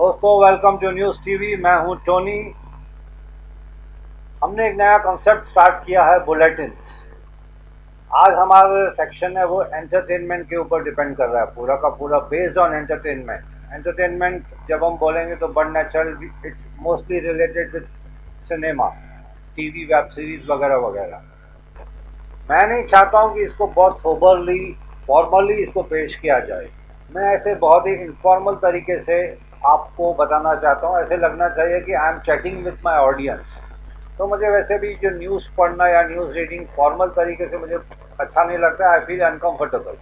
दोस्तों welcome to news TV. मैं हूं टोनी। हमने एक नया कॉन्सेप्ट स्टार्ट किया है, बुलेटिन्स। आज हमारा सेक्शन है वो एंटरटेनमेंट के ऊपर डिपेंड कर रहा है, पूरा का पूरा बेस्ड ऑन एंटरटेनमेंट। एंटरटेनमेंट जब हम बोलेंगे तो but natural it's mostly related with cinema, TV, web series वगैरह वगैरह। मैं नहीं चाहता हूं कि इसको बहुत सोबरली फॉर्मली इसको पेश किया जाए। मैं ऐसे बहुत ही इनफॉर्मल तरीके से आपको बताना चाहता हूँ। ऐसे लगना चाहिए कि I am chatting with my audience. तो मुझे वैसे भी जो न्यूज़ पढ़ना या न्यूज़ रीडिंग फॉर्मल तरीके से मुझे अच्छा नहीं लगता। I feel uncomfortable.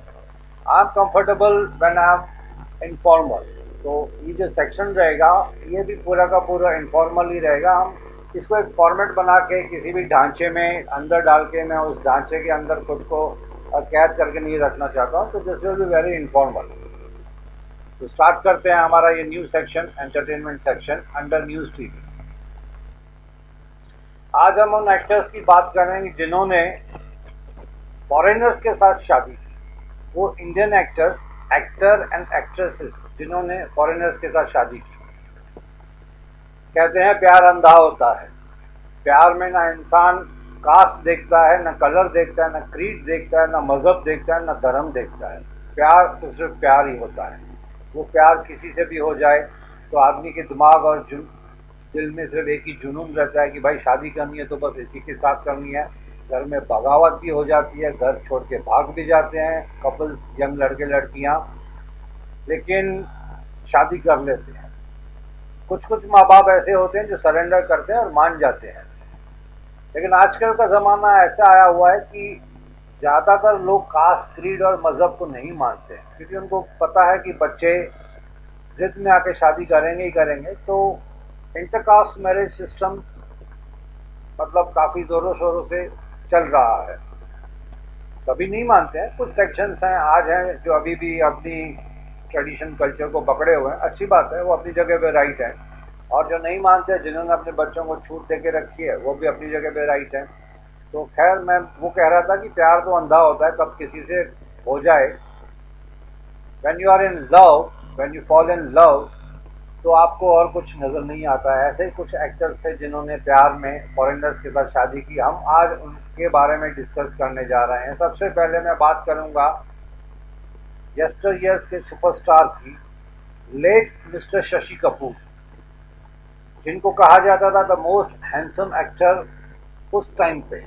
I am comfortable when I am informal. तो ये जो सेक्शन रहेगा ये भी पूरा का पूरा इनफॉर्मल ही रहेगा। हम इसको एक फॉर्मेट बना के किसी भी ढांचे में अंदर डाल के मैं उस ढांचे के अंदर खुद को कैद करके नहीं रखना चाहता हूँ। तो this will be very informal. तो स्टार्ट करते हैं हमारा ये news section, entertainment section under news TV. आज हम उन एक्टर्स की बात करेंगे जिन्होंने फॉरेनर्स के साथ शादी की। वो Indian actors, actor and actresses जिन्होंने फॉरेनर्स के साथ शादी की। कहते हैं प्यार अंधा होता है। प्यार में ना इंसान कास्ट देखता है, ना कलर देखता है, ना क्रीड देखता है, ना मजहब देखता है, ना धर्म देखता है। प्यार तो सिर्फ प्यार ही होता है। वो प्यार किसी से भी हो जाए तो आदमी के दिमाग और दिल में सिर्फ एक ही जुनून रहता है कि भाई शादी करनी है तो बस इसी के साथ करनी है। घर में बगावत भी हो जाती है, घर छोड़ के भाग भी जाते हैं कपल्स, यंग लड़के लड़कियां, लेकिन शादी कर लेते हैं। कुछ कुछ माँ बाप ऐसे होते हैं जो सरेंडर करते हैं और मान जाते हैं। लेकिन आजकल का ज़माना ऐसा आया हुआ है कि ज़्यादातर लोग कास्ट, क्रीड और मज़हब को नहीं मानते, क्योंकि उनको पता है कि बच्चे जिद में आके शादी करेंगे ही करेंगे। तो इंटरकास्ट मैरिज सिस्टम मतलब काफ़ी ज़ोरों शोरों से चल रहा है। सभी नहीं मानते हैं, कुछ सेक्शंस हैं आज हैं जो अभी भी अपनी ट्रेडिशन कल्चर को पकड़े हुए हैं। अच्छी बात है, वो अपनी जगह पे राइट है। और जो नहीं मानते, जिन्होंने अपने बच्चों को छूट दे के रखी है, वो भी अपनी जगह पे राइट है। तो खैर, मैं वो कह रहा था कि प्यार तो अंधा होता है, कब किसी से हो जाए। When you are in love, when you fall in love, तो आपको और कुछ नज़र नहीं आता है। ऐसे ही कुछ एक्टर्स थे जिन्होंने प्यार में फॉरेनर्स के साथ शादी की। हम आज उनके बारे में डिस्कस करने जा रहे हैं। सबसे पहले मैं बात करूंगा यस्टर ईयर्स के सुपरस्टार की, लेट मिस्टर शशि कपूर, जिनको कहा जाता था द मोस्ट हैंडसम एक्टर उस टाइम पे।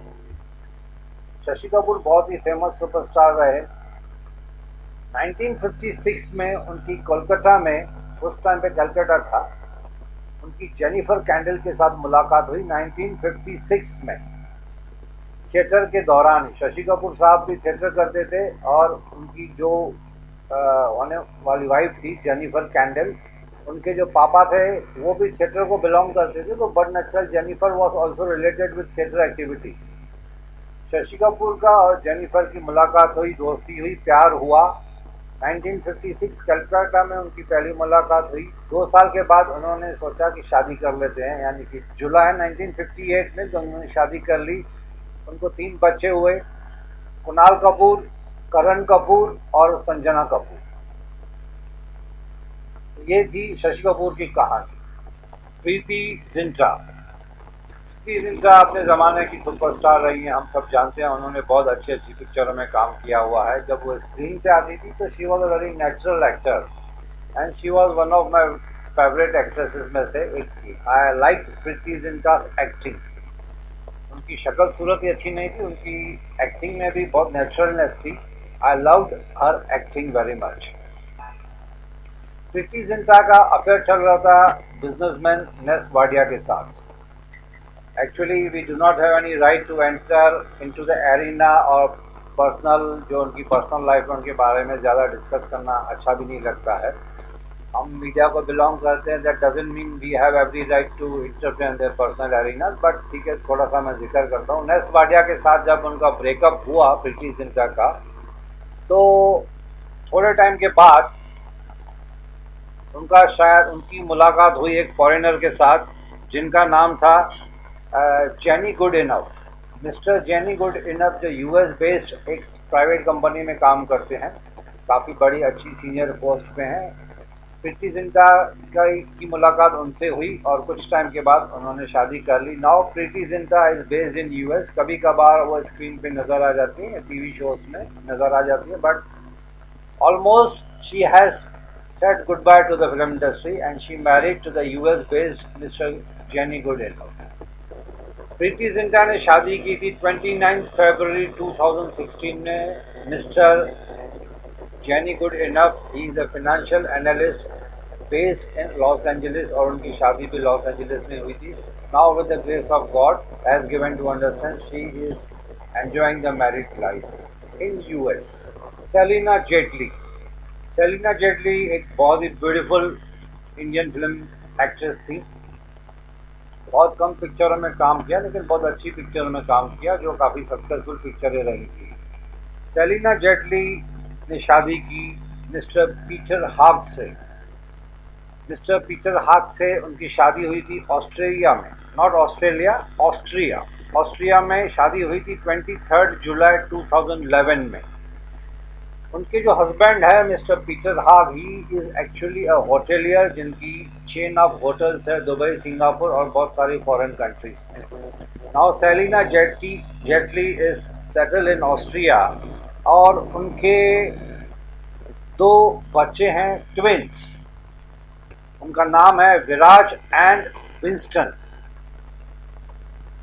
शशि कपूर बहुत ही फेमस सुपरस्टार रहे। 1956 में उनकी कोलकाता में, उस टाइम पे कलकत्ता था, उनकी जेनिफर कैंडल के साथ मुलाकात हुई 1956 में, थिएटर के दौरान ही। शशि कपूर साहब भी थिएटर करते थे और उनकी जो होने वाली वाइफ थी जेनिफर कैंडल, उनके जो पापा थे वो भी थिएटर को बिलोंग करते थे। तो but natural Jennifer was also related with theatre activities. Shashi Kapoor का और जेनिफर की मुलाकात हुई, दोस्ती हुई, प्यार हुआ। 1956 कलकत्ता में उनकी पहली मुलाकात हुई। 2 साल के बाद उन्होंने सोचा कि शादी कर लेते हैं, यानी कि जुलाई 1958 में उन्होंने शादी कर ली। उनको 3 बच्चे हुए, कुणाल कपूर, करण कपूर और संजना कपूर। ये थी शशि कपूर की कहानी। प्रीति जिंटा। प्रीति जिंटा अपने ज़माने की सुपरस्टार रही हैं, हम सब जानते हैं। उन्होंने बहुत अच्छी अच्छी पिक्चरों में काम किया हुआ है। जब वो स्क्रीन पे आती थी तो she was a very natural actor and she was one of my favourite actresses में से एक थी। I like Preity Zinta's acting. उनकी शक्ल सूरत ही अच्छी नहीं थी, उनकी एक्टिंग में भी बहुत नेचुरलनेस थी। I loved her acting very much. Preity Zinta का अफेयर चल रहा था बिजनेसमैन नेस वाडिया के साथ। Actually we do not have any right to enter into the arena और पर्सनल, जो उनकी पर्सनल लाइफ है उनके बारे में ज़्यादा डिस्कस करना अच्छा भी नहीं लगता है। हम मीडिया को बिलोंग करते हैं, that doesn't mean we have every right to interfere in their personal arenas. But ठीक है, थोड़ा सा मैं जिक्र करता हूँ। नेस वाडिया के साथ जब उनका ब्रेकअप हुआ प्रीति जिंटा का, तो थोड़े टाइम के बाद उनका शायद उनकी मुलाकात हुई एक फॉरेनर के साथ जिनका नाम था jenny good enough. Mister Jenny good enough जो यूएस बेस्ड एक प्राइवेट कंपनी में काम करते हैं, काफ़ी बड़ी अच्छी सीनियर पोस्ट पे हैं। प्रीति जिंटा की मुलाकात उनसे हुई और कुछ टाइम के बाद उन्होंने शादी कर ली। Now Preity Zinta is based in US. कभी कभार वो स्क्रीन पे नजर आ जाती है, टीवी शोज में नजर आ जाती है, but almost she has said goodbye to the film industry and she married to the US based Mr. Jenny Goodenough। Preity Zinta ने शादी की थी 29 फरवरी 2016 में mister Jenny Goodenough. He is a financial analyst based in Los Angeles और उनकी शादी भी लॉस एंजलिस में हुई थी। Now with the grace of God has given to understand she is enjoying the married life in US. Celina Jaitly. Celina Jaitly एक बहुत ही ब्यूटीफुल इंडियन फिल्म एक्ट्रेस थी। बहुत कम पिक्चरों में काम किया लेकिन बहुत अच्छी पिक्चरों में काम किया जो काफ़ी सक्सेसफुल पिक्चरें रही थी। सेलिना जेटली ने शादी की मिस्टर पीटर हाग से। मिस्टर पीटर हाग से उनकी शादी हुई थी ऑस्ट्रेलिया में, नॉट ऑस्ट्रेलिया, ऑस्ट्रिया। ऑस्ट्रिया में शादी हुई थी 23 जुलाई 2011 में। उनके जो हस्बैंड है mister Peter Haag, he is actually a hotelier जिनकी चेन ऑफ होटल्स है दुबई, सिंगापुर और बहुत सारी फॉरेन कंट्रीज में। Now Celina Jaitly is settle in Austria और उनके दो बच्चे हैं, ट्विंस। उनका नाम है Viraj and Winston.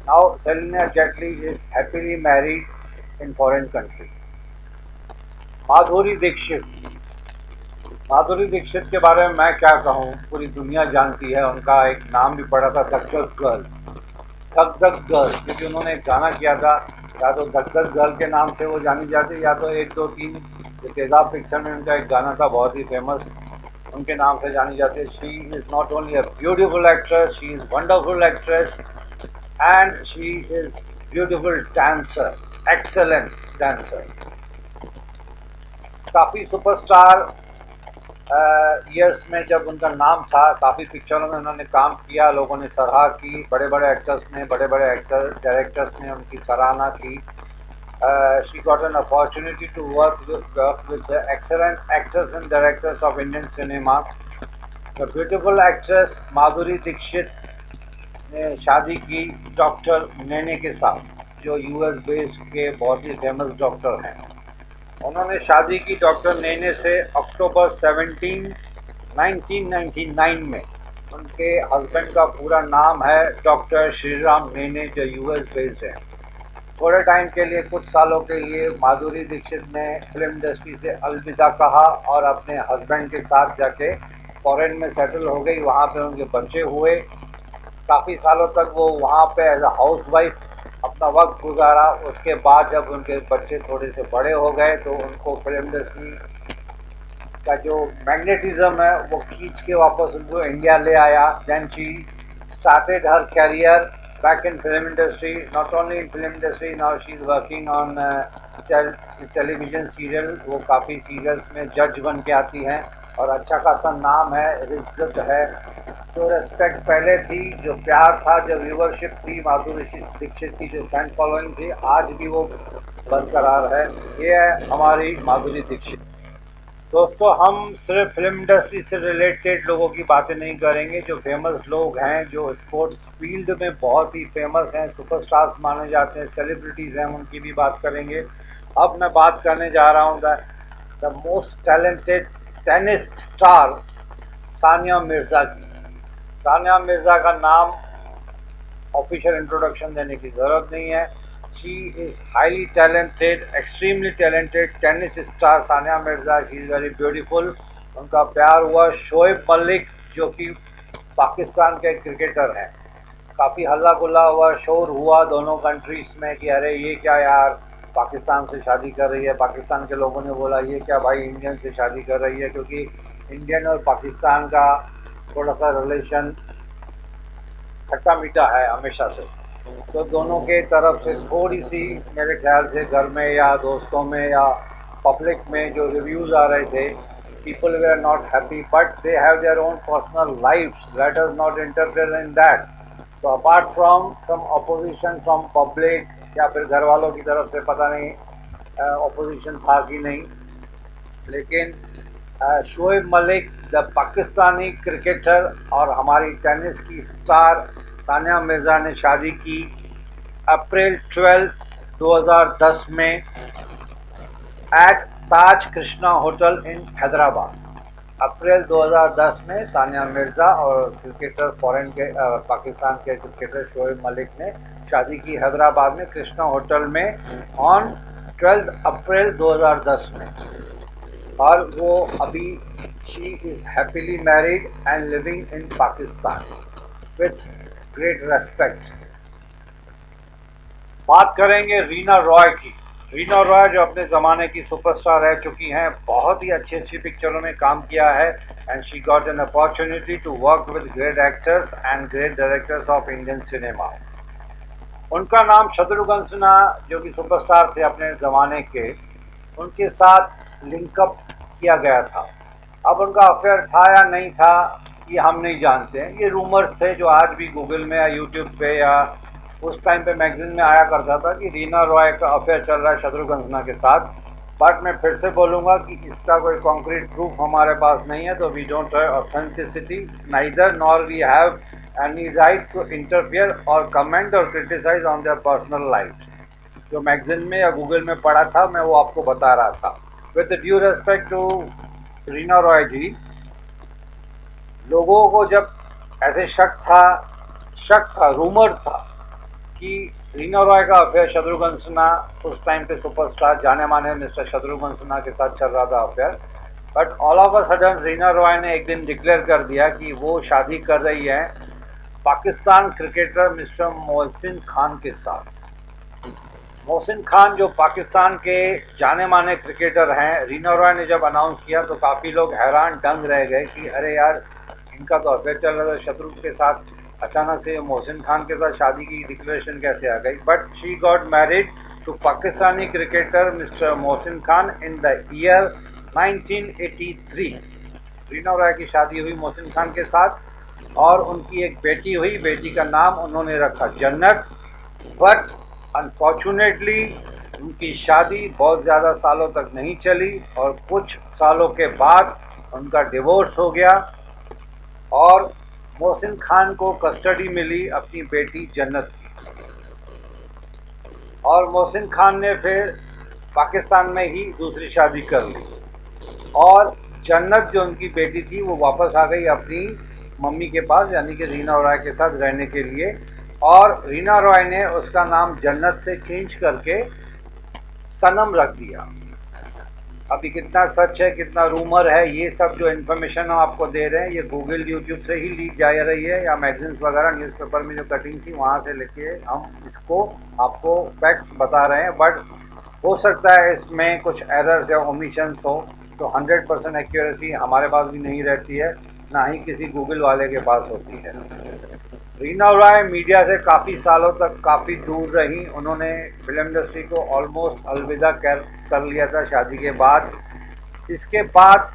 Now Celina Jaitly is happily married in foreign country. Madhuri Dixit. Madhuri Dixit के बारे में मैं क्या कहूँ, पूरी दुनिया जानती है। उनका एक नाम भी पड़ा था धक धक गर्ल, धक धक गर्ल, क्योंकि उन्होंने एक गाना किया था। या तो धक धक गर्ल के नाम से वो जानी जाती, या तो 1 2 3 तेजाब पिक्चर में उनका एक गाना था बहुत ही फेमस, उनके नाम से जानी जाती है। She is not only a beautiful actress, she is wonderful actress and she is beautiful dancer, excellent dancer. काफ़ी सुपरस्टार ईयर्स में जब उनका नाम था, काफ़ी पिक्चरों में उन्होंने काम किया, लोगों ने सराहा की। बड़े बड़े एक्टर्स ने, बड़े बड़े डायरेक्टर्स ने उनकी सराहना की। She got an opportunity to work with the excellent actors and directors of Indian cinema. The beautiful actress Madhuri Dixit ने शादी की डॉक्टर नेने के साथ, जो यूएस बेस्ड के बहुत ही फेमस डॉक्टर हैं। उन्होंने शादी की डॉक्टर नेने से अक्टूबर 17, 1999 में। उनके हस्बैंड का पूरा नाम है डॉक्टर श्रीराम नेने, जो यूएस बेस्ड है। थोड़े टाइम के लिए, कुछ सालों के लिए माधुरी दीक्षित ने फिल्म इंडस्ट्री से अलविदा कहा और अपने हस्बैंड के साथ जाके फॉरेन में सेटल हो गई। वहाँ पे उनके बच्चे हुए। काफ़ी सालों तक वो वहाँ पे एज अ हाउस वाइफ अपना वक्त गुजारा। उसके बाद जब उनके बच्चे थोड़े से बड़े हो गए तो उनको फिल्म इंडस्ट्री का जो मैग्नेटिज्म है वो खींच के वापस उनको इंडिया ले आया। Then she started her career back in film industry, not only in film industry, now she is working on television serial. वो काफ़ी सीरियल्स में जज बन के आती हैं और अच्छा खासा नाम है, इज्जत है। जो रेस्पेक्ट पहले थी, जो प्यार था, जो व्यूवरशिप थी माधुरी दीक्षित की, जो फैन फॉलोइंग थी, आज भी वो बरकरार है। ये है हमारी माधुरी दीक्षित। दोस्तों, हम सिर्फ फिल्म इंडस्ट्री से रिलेटेड लोगों की बातें नहीं करेंगे। जो फेमस लोग हैं, जो स्पोर्ट्स फील्ड में बहुत ही फेमस हैं, सुपरस्टार्स माने जाते हैं, सेलिब्रिटीज़ हैं, उनकी भी बात करेंगे। अब मैं बात करने जा रहा हूँ the most talented tennis star Sania Mirza की। सानिया मिर्ज़ा का नाम ऑफिशियल इंट्रोडक्शन देने की ज़रूरत नहीं है। She is highly talented, extremely talented tennis star Sania Mirza. She is very beautiful. उनका प्यार हुआ शोएब मलिक, जो कि पाकिस्तान के क्रिकेटर हैं। काफ़ी हल्ला गुल्ला हुआ, शोर हुआ दोनों कंट्रीज़ में कि अरे ये क्या यार, पाकिस्तान से शादी कर रही है। पाकिस्तान के लोगों ने बोला ये क्या भाई, इंडियन से शादी कर रही है, क्योंकि इंडियन और पाकिस्तान का थोड़ा सा रिलेशन खट्टा मीठा है हमेशा से। तो दोनों के तरफ से थोड़ी सी, मेरे ख्याल से घर में या दोस्तों में या पब्लिक में जो रिव्यूज़ आ रहे थे, people were not happy, but they have their own personal lives. Let us not interfere in that. So apart from some opposition from public या फिर घर वालों की तरफ से, पता नहीं opposition था कि नहीं, लेकिन शोएब मलिक द पाकिस्तानी क्रिकेटर और हमारी टेनिस की स्टार सानिया मिर्ज़ा ने शादी की अप्रैल 12, 2010 में at Taj Krishna hotel in Hyderabad. April 2010 में सानिया मिर्ज़ा और क्रिकेटर पाकिस्तान के क्रिकेटर शोएब मलिक ने शादी की हैदराबाद में कृष्णा होटल में ऑन 12 अप्रैल 2010 में। और वो अभी she is happily married and living in Pakistan with great respect. बात करेंगे रीना रॉय की। रीना रॉय जो अपने ज़माने की सुपरस्टार रह चुकी हैं, बहुत ही अच्छी अच्छी पिक्चरों में काम किया है and she got an opportunity to work with great actors and great directors of Indian cinema. उनका नाम शत्रुघ्न सिन्हा जो कि सुपरस्टार थे अपने ज़माने के, उनके साथ लिंकअप किया गया था। अब उनका अफेयर था या नहीं था ये हम नहीं जानते हैं, ये रूमर्स थे जो आज भी गूगल में या यूट्यूब पे या उस टाइम पे मैगजीन में आया करता था कि रीना रॉय का अफेयर चल रहा है शत्रुघ्न सिन्हा के साथ। बट मैं फिर से बोलूँगा कि इसका कोई कॉन्क्रीट प्रूफ हमारे पास नहीं है, तो we don't have authenticity neither nor we have any right to interfere और कमेंट और criticise on their personal life. जो मैगजीन में या गूगल में पढ़ा था मैं वो आपको बता रहा था। With due respect to Reena Roy ji, लोगों को जब ऐसे शक था, रूमर था कि रीना रॉय का अफेयर शत्रुघ्न सिन्हा, उस टाइम पे सुपरस्टार जाने माने मिस्टर शत्रुघ्न सिन्हा के साथ चल रहा था affair. But all of a sudden Reena Roy ने एक दिन डिक्लेयर कर दिया कि वो शादी कर रही है पाकिस्तान क्रिकेटर मिस्टर मोहसिन खान के साथ। मोहसिन खान जो पाकिस्तान के जाने माने क्रिकेटर हैं, रीना रॉय ने जब अनाउंस किया तो काफ़ी लोग हैरान दंग रह गए कि अरे यार, इनका तो अफेयर चल रहा था शत्रु के साथ, अचानक से मोहसिन खान के साथ शादी की डिक्लेरेशन कैसे आ गई। But she got married to Pakistani cricketer mister Mohsin Khan in the year 1983। Reena Roy की शादी हुई मोहसिन खान के साथ और उनकी एक बेटी हुई। बेटी का नाम उन्होंने रखा जन्नत। बट अनफॉर्चुनेटली उनकी शादी बहुत ज़्यादा सालों तक नहीं चली और कुछ सालों के बाद उनका डिवोर्स हो गया और मोहसिन खान को कस्टडी मिली अपनी बेटी जन्नत की। और मोहसिन खान ने फिर पाकिस्तान में ही दूसरी शादी कर ली और जन्नत जो उनकी बेटी थी वो वापस आ गई अपनी मम्मी के पास, यानी कि रीना रॉय के साथ रहने के लिए। और रीना रॉय ने उसका नाम जन्नत से चेंज करके सनम रख दिया। अभी कितना सच है कितना रूमर है, ये सब जो इन्फॉर्मेशन हम आपको दे रहे हैं ये गूगल यूट्यूब से ही लीक जा रही है या मैगजीन्स वगैरह न्यूज़पेपर में जो कटिंग थी वहाँ से लेके हम इसको आपको फैक्ट्स बता रहे हैं। बट हो सकता है इसमें कुछ एरर्स या ओमिशंस हो, तो 100% एक्यूरेसी हमारे पास भी नहीं रहती है, ना ही किसी गूगल वाले के पास होती है। रीना रॉय मीडिया से काफ़ी सालों तक काफ़ी दूर रही। उन्होंने फिल्म इंडस्ट्री को ऑलमोस्ट अलविदा कर लिया था शादी के बाद। इसके बाद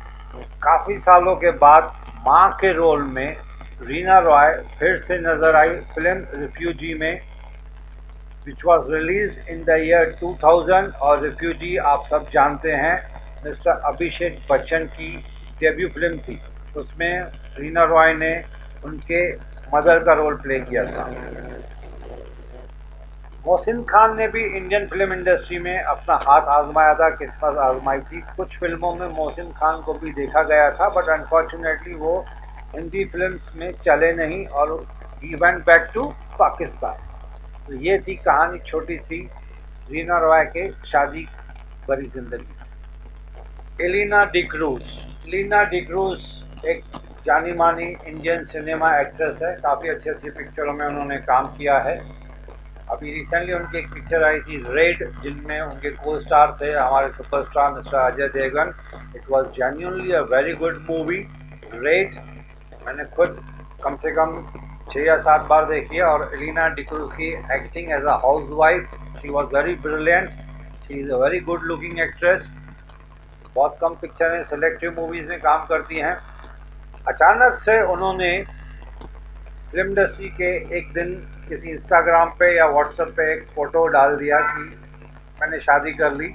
काफ़ी सालों के बाद माँ के रोल में रीना रॉय फिर से नज़र आई फिल्म रिफ्यूजी में, which was release in the year 2000। और रिफ्यूजी आप सब जानते हैं मिस्टर अभिषेक बच्चन की डेब्यू फिल्म थी। उसमें रीना रॉय ने उनके मदर का रोल प्ले किया था। मोहसिन खान ने भी इंडियन फिल्म इंडस्ट्री में अपना हाथ आजमाया था, किस्मत आजमाई थी। कुछ फिल्मों में मोहसिन खान को भी देखा गया था, बट अनफॉर्चुनेटली वो हिंदी फिल्म्स में चले नहीं और he went back to Pakistan. तो ये थी कहानी छोटी सी रीना रॉय के शादी भरी जिंदगी। एलिना डिक्रूज। एलिना डिक्रूज एक जानी मानी इंडियन सिनेमा एक्ट्रेस है, काफ़ी अच्छी अच्छी पिक्चरों में उन्होंने काम किया है। अभी रिसेंटली उनकी एक पिक्चर आई थी रेड, जिनमें उनके को स्टार थे हमारे superstar mister Ajay Devgn. It was genuinely a very good movie Raid. मैंने खुद कम से कम 6 या 7 बार देखी है। और एलिना डिक्रूज की acting as a housewife, she was very brilliant. She is a very good looking actress. बहुत कम पिक्चरें सेलेक्टिव मूवीज़ में काम करती हैं। अचानक से उन्होंने फिल्म इंडस्ट्री के एक दिन किसी इंस्टाग्राम पे या व्हाट्सएप पे एक फ़ोटो डाल दिया कि मैंने शादी कर ली।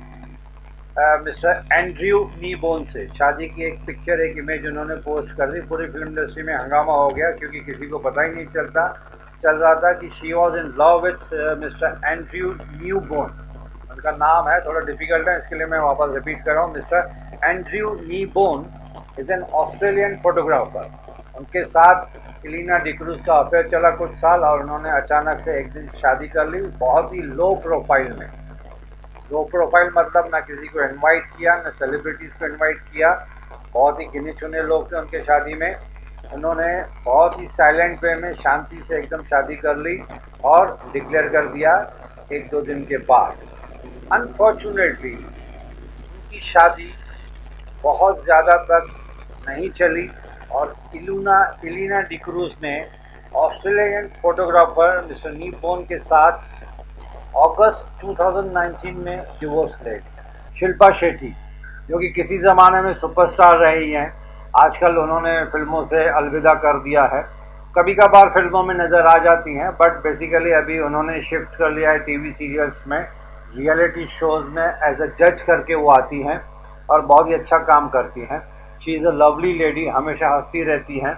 मिस्टर एंड्रयू नीबोन से शादी की एक पिक्चर, एक इमेज उन्होंने पोस्ट कर दी। पूरी फिल्म इंडस्ट्री में हंगामा हो गया क्योंकि किसी को पता ही नहीं चल रहा था कि she was in love with mister Andrew Kneebone. उनका नाम है, थोड़ा डिफिकल्ट है, इसके लिए मैं वापस रिपीट कर रहा हूँ। Mister Andrew Kneebone is an Australian photographer. उनके साथ एलिना डिक्रूज का अफेयर चला कुछ साल और उन्होंने अचानक से एक दिन शादी कर ली, बहुत ही लो प्रोफाइल में। लो प्रोफाइल मतलब ना किसी को इनवाइट किया, ना सेलिब्रिटीज़ को इनवाइट किया। बहुत ही गिने चुने लोग थे उनके शादी में। उन्होंने बहुत ही साइलेंट वे में शांति से एकदम शादी कर ली और डिक्लेयर कर दिया एक दो दिन के बाद। अनफॉर्चुनेटली उनकी शादी बहुत ज़्यादा तक नहीं चली और एलिना डिक्रूज ने ऑस्ट्रेलियन फोटोग्राफर मिस्टर नीबोन के साथ अगस्त 2019 में डिवोर्स ले। शिल्पा शेट्टी जो कि किसी ज़माने में सुपरस्टार रही हैं, आजकल उन्होंने फिल्मों से अलविदा कर दिया है। कभी कभार फिल्मों में नज़र आ जाती हैं बट बेसिकली अभी उन्होंने शिफ्ट कर लिया है टीवी सीरियल्स में, रियलिटी शोज़ में एज अ जज करके वो आती हैं और बहुत ही अच्छा काम करती हैं। She is a lovely lady, हमेशा हंसती रहती हैं।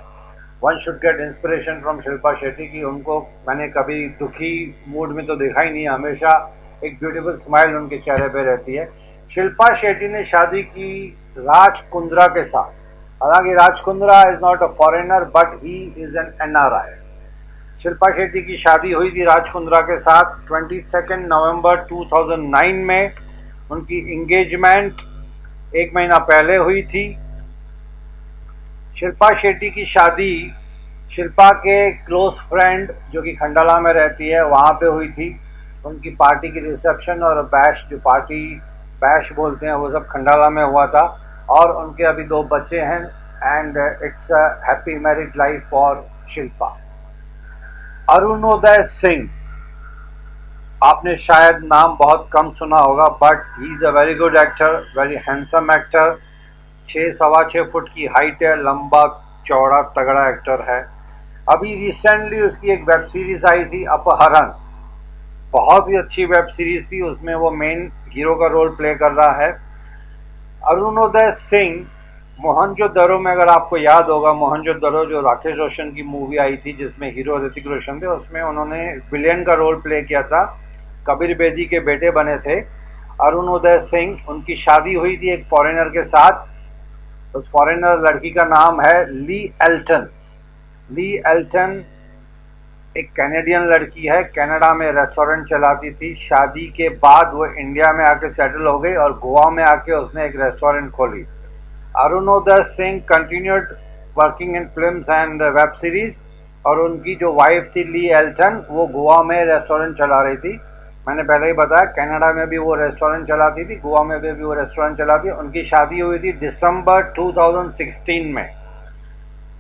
One should get inspiration from Shilpa Shetty की उनको मैंने कभी दुखी मूड में तो देखा ही नहीं, हमेशा एक ब्यूटीफुल स्माइल उनके चेहरे पे रहती है। शिल्पा शेट्टी ने शादी की राज कुंद्रा के साथ। हालांकि Raj Kundra is not a foreigner but he is an NRI। Shilpa Shetty की शादी हुई थी राज कुंद्रा के साथ 22 नवंबर 2009 में। उनकी इंगेजमेंट एक महीना पहले हुई थी। शिल्पा शेट्टी की शादी शिल्पा के क्लोज फ्रेंड जो कि खंडाला में रहती है वहाँ पे हुई थी। उनकी पार्टी की रिसेप्शन और बैश, जो पार्टी बैश बोलते हैं, वो सब खंडाला में हुआ था और उनके अभी 2 बच्चे हैं and it's a happy married life for Shilpa. Arunoday Singh, आपने शायद नाम बहुत कम सुना होगा but he is a very good actor, very handsome actor. 6 सवा 6 फुट की हाइट है, लंबा चौड़ा तगड़ा एक्टर है। अभी रिसेंटली उसकी एक वेब सीरीज आई थी अपहरण, बहुत ही अच्छी वेब सीरीज थी, उसमें वो मेन हीरो का रोल प्ले कर रहा है। अरुणोदय सिंह मोहनजोदड़ो में, अगर आपको याद होगा, मोहनजोदड़ो जो राकेश रोशन की मूवी आई थी जिसमें हीरो ऋतिक रोशन थे, उसमें उन्होंने विलेन का रोल प्ले किया था, कबीर बेदी के बेटे बने थे अरुणोदय सिंह। उनकी शादी हुई थी एक फॉरेनर के साथ। उस फॉरेनर लड़की का नाम है ली एल्टन। ली एल्टन एक कैनेडियन लड़की है, कनाडा में रेस्टोरेंट चलाती थी। शादी के बाद वो इंडिया में आके सेटल हो गई और गोवा में आके उसने एक रेस्टोरेंट खोली। Arunoday Singh continued working in films and web series और उनकी जो वाइफ थी ली एल्टन, वो गोवा में रेस्टोरेंट चला रही थी। मैंने पहले ही बताया कनाडा में भी वो रेस्टोरेंट चलाती थी, गोवा में भी वो रेस्टोरेंट चलाती थी। उनकी शादी हुई थी दिसंबर 2016 में।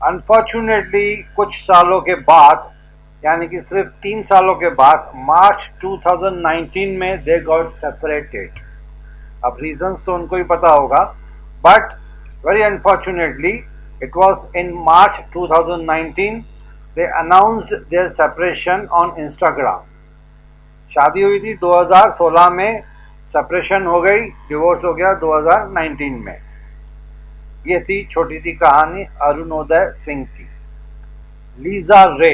अनफॉर्चुनेटली कुछ सालों के बाद, यानी कि सिर्फ 3 सालों के बाद, मार्च 2019 में दे गॉट सेपरेटेड। अब रीजंस तो उनको ही पता होगा but very unfortunately it was in March 2019 they announced their separation on Instagram. शादी हुई थी 2016 में, सेपरेशन हो गई, डिवोर्स हो गया 2019 में। ये थी छोटी सी कहानी अरुणोदय सिंह की। लीजा रे,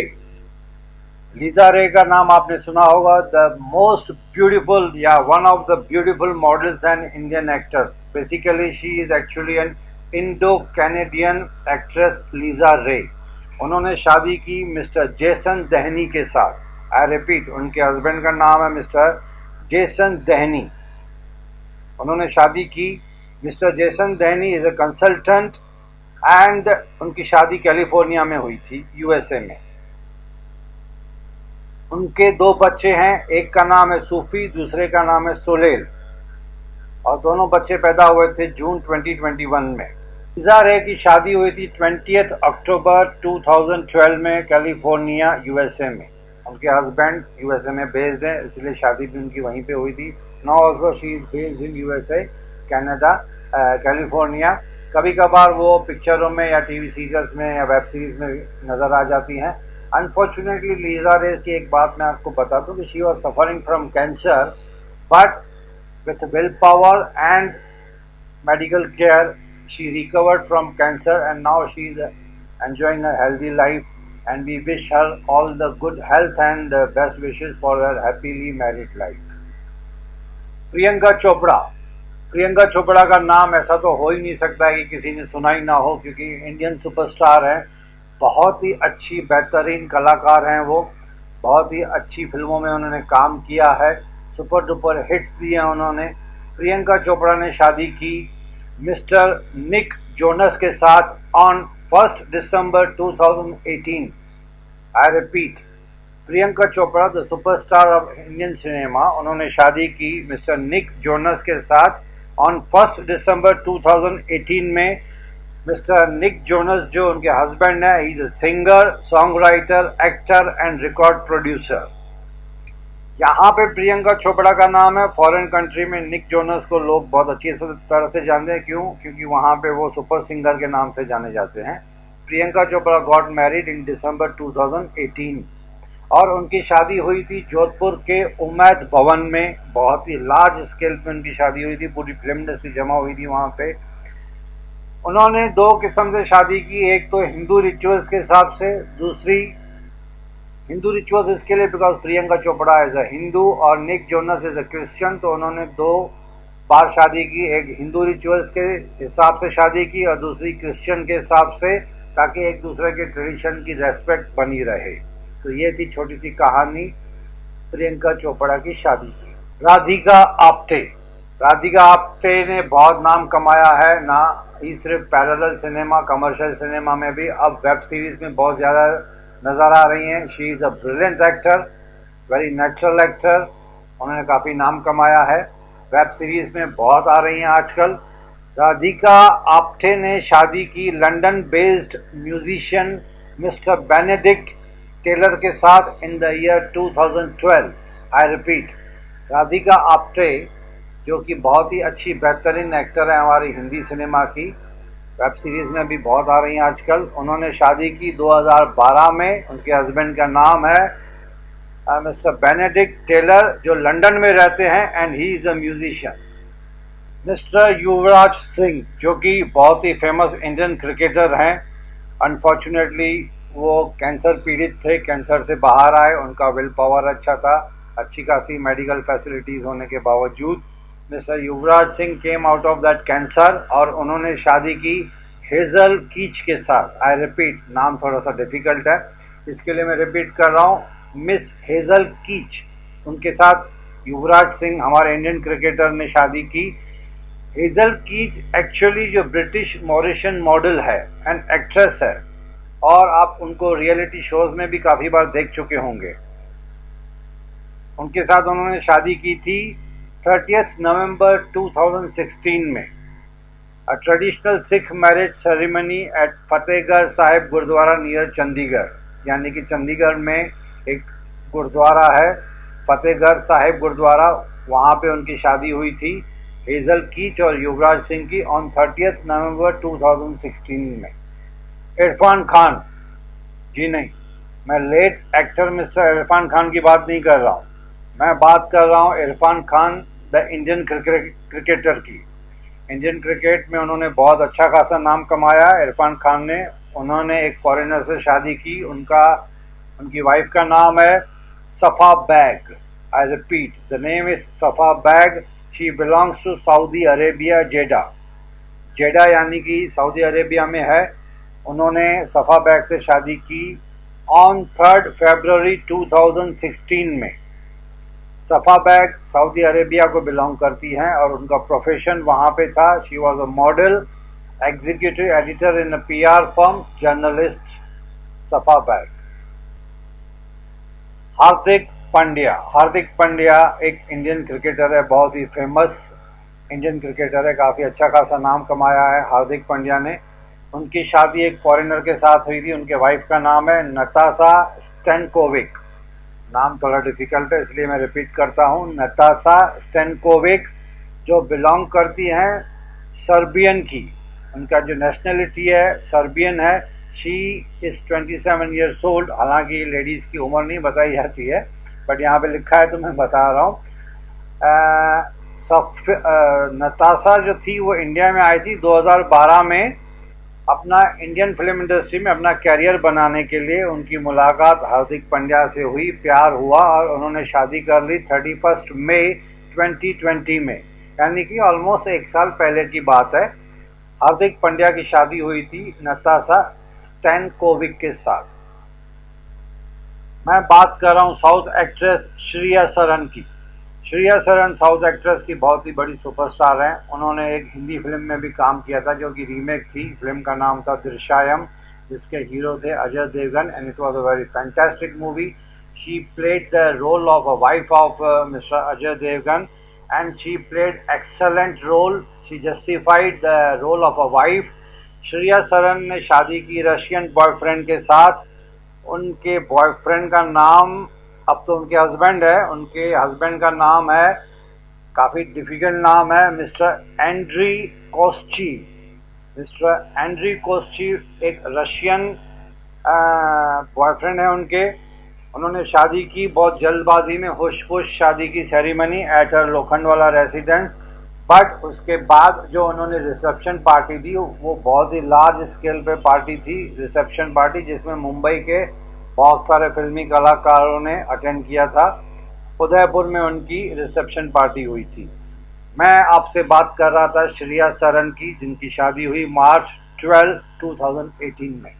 लीजा रे का नाम आपने सुना होगा, द मोस्ट ब्यूटीफुल या one of the beautiful models and Indian actors. Basically she is actually an Indo Canadian actress Lisa रे। उन्होंने शादी की मिस्टर जेसन दहनी के साथ। आई रिपीट, उनके हस्बैंड का नाम है मिस्टर जेसन दहनी। उन्होंने शादी की, mister Jason Dahni is a consultant and उनकी शादी कैलिफोर्निया में हुई थी, USA में। उनके 2 बच्चे हैं, एक का नाम है सूफी, दूसरे का नाम है सोलेल और दोनों बच्चे पैदा हुए थे जून 2021 में। लीजा रे की शादी हुई थी 20 अक्टूबर 2012 में कैलिफोर्निया USA में। उनके हस्बैंड USA में बेस्ड हैं, इसलिए शादी भी उनकी वहीं पे हुई थी। Now also she is based in USA, Canada, California. कभी कभार वो पिक्चरों में या टीवी सीरियल्स में या वेब सीरीज में नज़र आ जाती हैं। अनफॉर्चुनेटली लीजा रे की एक बात मैं आपको बता दूं कि she was suffering from cancer but With willpower and medical care, she recovered from cancer and now she is enjoying a healthy life. And we wish her all the good health and best wishes for her happily married life. Priyanka Chopra. Priyanka Chopra का नाम ऐसा तो हो ही नहीं सकता कि किसी ने सुना ही ना हो, क्योंकि इंडियन सुपरस्टार हैं, बहुत ही अच्छी बेहतरीन कलाकार हैं वो, बहुत ही अच्छी फिल्मों में उन्होंने काम किया है, सुपर डुपर हिट्स दिए हैं उन्होंने। प्रियंका चोपड़ा ने शादी की मिस्टर निक जोनस के साथ on 1 December 2018। I repeat, Priyanka Chopra the superstar of Indian cinema, उन्होंने शादी की मिस्टर निक जोनस के साथ ऑन 1 दिसंबर 2018 में। मिस्टर निक जोनस जो उनके हस्बैंड है, ही is a singer, song writer, actor and record producer. यहाँ पे प्रियंका चोपड़ा का नाम है, फॉरेन कंट्री में निक जोनस को लोग बहुत अच्छी तरह से जानते हैं। क्यों? क्योंकि वहाँ पे वो सुपर सिंगर के नाम से जाने जाते हैं। Priyanka Chopra got married in December 2018 और उनकी शादी हुई थी जोधपुर के उमैद भवन में। बहुत ही लार्ज स्केल पे उनकी शादी हुई थी, पूरी फिल्म इंडस्ट्री जमा हुई थी वहाँ पे। उन्होंने दो किस्म से शादी की, एक तो हिंदू रिचुअल्स के हिसाब से, दूसरी हिंदू रिचुअल्स इसके लिए because Priyanka Chopra as a Hindu और Nick Jonas as a Christian, तो उन्होंने दो बार शादी की, एक हिंदू रिचुअल्स के हिसाब से शादी की और दूसरी क्रिश्चियन के हिसाब से, ताकि एक दूसरे के ट्रेडिशन की रेस्पेक्ट बनी रहे। तो ये थी छोटी सी कहानी प्रियंका चोपड़ा की शादी की। राधिका आप्टे। राधिका आप्टे ने बहुत नाम कमाया है ना, ही सिर्फ पैरेलल सिनेमा, कमर्शियल सिनेमा में भी, अब वेब सीरीज में बहुत ज़्यादा नज़र आ रही हैं। She is a brilliant actor, very natural actor, उन्होंने काफ़ी नाम कमाया है, वेब सीरीज में बहुत आ रही हैं आजकल। राधिका आप्टे ने शादी की London based musician mister Benedict Taylor के साथ in the year 2012। I repeat, Radhika Apte जो कि बहुत ही अच्छी बेहतरीन एक्टर है हमारी हिंदी सिनेमा की, वेब सीरीज में भी बहुत आ रही हैं आजकल। उन्होंने शादी की 2012 में, उनके हस्बैंड का नाम है मिस्टर बेनेडिक्ट टेलर जो लंदन में रहते हैं and he is a musician. Mister Yuvraj Singh जो कि बहुत ही फेमस इंडियन क्रिकेटर हैं, अनफॉर्चुनेटली वो कैंसर पीड़ित थे, कैंसर से बाहर आए, उनका विल पावर अच्छा था, अच्छी खासी मेडिकल फैसिलिटीज़ होने के बावजूद mister Yuvraj Singh came out of that cancer और उन्होंने शादी की हेजल कीच के साथ। आई रिपीट, नाम थोड़ा सा डिफिकल्ट है, इसके लिए मैं रिपीट कर रहा हूँ, मिस हेजल कीच, उनके साथ युवराज सिंह हमारे इंडियन क्रिकेटर ने शादी की। हेजल कीच एक्चुअली जो ब्रिटिश मॉरिशियन मॉडल है एंड एक्ट्रेस है, और आप उनको रियलिटी शोज में भी काफ़ी बार देख चुके होंगे। उनके साथ उन्होंने शादी की थी 30 नवंबर 2016 में, a traditional Sikh marriage ceremony at Fatehgarh Sahib gurdwara near Chandigarh, यानी कि चंडीगढ़ में एक गुरुद्वारा है फतेहगढ़ साहिब गुरुद्वारा, वहाँ पे उनकी शादी हुई थी हेजल कीच और युवराज सिंह की ऑन 30 नवंबर 2016 में। इरफान खान, जी नहीं, मैं late actor mister Irrfan Khan की बात नहीं कर रहा हूँ, मैं बात कर रहा हूँ Irfan Khan the Indian cricketer की। इंडियन क्रिकेट में उन्होंने बहुत अच्छा खासा नाम कमाया इरफान खान ने। उन्होंने एक फॉरेनर से शादी की, उनकी वाइफ का नाम है Safa Baig. I repeat, the name is Safa Baig. She belongs to Saudi Arabia, Jeddah. Jeddah यानी कि सऊदी अरेबिया में है। उन्होंने सफ़ा बैग से शादी की ऑन 3 फरवरी 2016 में। सफ़ा बैग सऊदी अरेबिया को बिलोंग करती हैं और उनका प्रोफेशन वहाँ पे था, she was a model, executive editor in a PR firm, journalist. सफ़ा बैग। हार्दिक पांड्या एक इंडियन क्रिकेटर है, बहुत ही फेमस इंडियन क्रिकेटर है, काफ़ी अच्छा खासा नाम कमाया है हार्दिक पांड्या ने। उनकी शादी एक फॉरेनर के साथ हुई थी, उनके वाइफ का नाम है नताशा स्टेनकोविक। नाम थोड़ा डिफिकल्ट है इसलिए मैं रिपीट करता हूँ, नताशा स्टेनकोविक, जो बिलोंग करती हैं सर्बियन की, उनका जो नेशनलिटी है सर्बियन है। शी इज़ 27 ईयर्स ओल्ड, हालांकि लेडीज़ की उम्र नहीं बताई जाती है, बट यहाँ पे लिखा है तो मैं बता रहा हूँ। नताशा जो थी वो इंडिया में आई थी 2012 में, अपना इंडियन फिल्म इंडस्ट्री में अपना कैरियर बनाने के लिए। उनकी मुलाकात हार्दिक पांड्या से हुई, प्यार हुआ और उन्होंने शादी कर ली 31 मई 2020 में, यानी कि ऑलमोस्ट 1 साल पहले की बात है। हार्दिक पांड्या की शादी हुई थी नताशा स्टैनकोविक के साथ। मैं बात कर रहा हूँ साउथ एक्ट्रेस श्रेया सरन की। श्रेया सरन साउथ एक्ट्रेस की बहुत ही बड़ी सुपरस्टार हैं। उन्होंने एक हिंदी फिल्म में भी काम किया था जो कि रीमेक थी। फिल्म का नाम था दृश्यम, जिसके हीरो थे Ajay Devgn, and it was a very fantastic movie. She played the role of a wife of mister Ajay Devgn and she played excellent role. She justified the role of a wife. Shriya Saran ने शादी की Russian boyfriend के साथ। उनके boyfriend का नाम, अब तो उनके हस्बैंड है, उनके हस्बैंड का नाम है, काफ़ी डिफिकल्ट नाम है, मिस्टर एंड्री कोस्ची। मिस्टर एंड्री कोस्ची एक रशियन बॉयफ्रेंड है उनके। उन्होंने शादी की बहुत जल्दबाजी में, हुश शादी की ceremony at her Lokhandwala residence. But उसके बाद जो उन्होंने रिसेप्शन पार्टी दी वो बहुत ही लार्ज स्केल पे पार्टी थी, रिसेप्शन पार्टी, जिसमें मुंबई के बहुत सारे फिल्मी कलाकारों ने अटेंड किया था। उदयपुर में उनकी रिसेप्शन पार्टी हुई थी। मैं आपसे बात कर रहा था श्रेया सरन की, जिनकी शादी हुई मार्च 12, 2018 में।